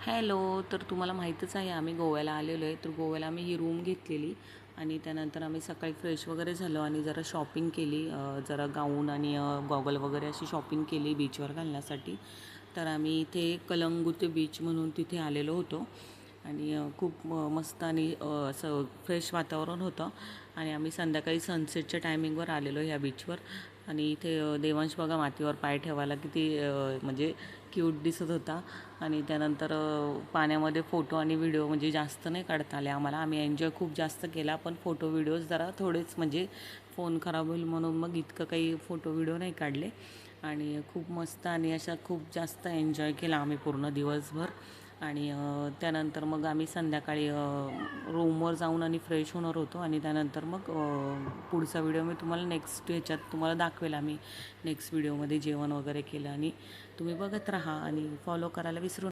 Hello. तर तुम्हाला माहीतच आहे आम्ही गोव्याला आलेलो आहे. तर गोव्याला आम्ही ही रूम घेतलेली आणि त्यानंतर आम्ही सकाळी फ्रेश वगैरे झालो आणि जरा शॉपिंग केली. जरा गाऊन आणि गॉगल वगैरे अशी शॉपिंग केली बीचवर घालण्यासाठी. तर आम्ही इथे कलंगुते बीच म्हणून तिथे आलेलो होतो आणि खूप मस्त आणि असं फ्रेश वातावरण होतं आणि आम्ही संध्याकाळी सनसेटच्या टायमिंगवर आलेलो ह्या बीचवर. आणि इथे देवांश बघा मातीवर पाय ठेवायला किती म्हणजे क्यूट दिसत होता. आणि त्यानंतर पाण्यामध्ये फोटो आणि व्हिडिओ म्हणजे जास्त नाही काढता आले आम्हाला. आम्ही एन्जॉय खूप जास्त केला, पण फोटो व्हिडिओज जरा थोडेच म्हणजे फोन खराब होईल म्हणून मग इतकं काही फोटो व्हिडिओ नाही काढले. आणि खूप मस्त आणि अशा खूप जास्त एन्जॉय केला आम्ही पूर्ण दिवसभर. आणि त्यानंतर मग आम्ही संध्याकाळी रूमवर जाऊन आणि फ्रेश होणार होतो आणि त्यानंतर मग पुढचा व्हिडिओ मी तुम्हाला नेक्स्ट ह्याच्यात तुम्हाला दाखवेल. आम्ही नेक्स्ट व्हिडिओमध्ये जेवण वगैरे केलं आणि तुम्ही बघत राहा आणि फॉलो करायला विसरू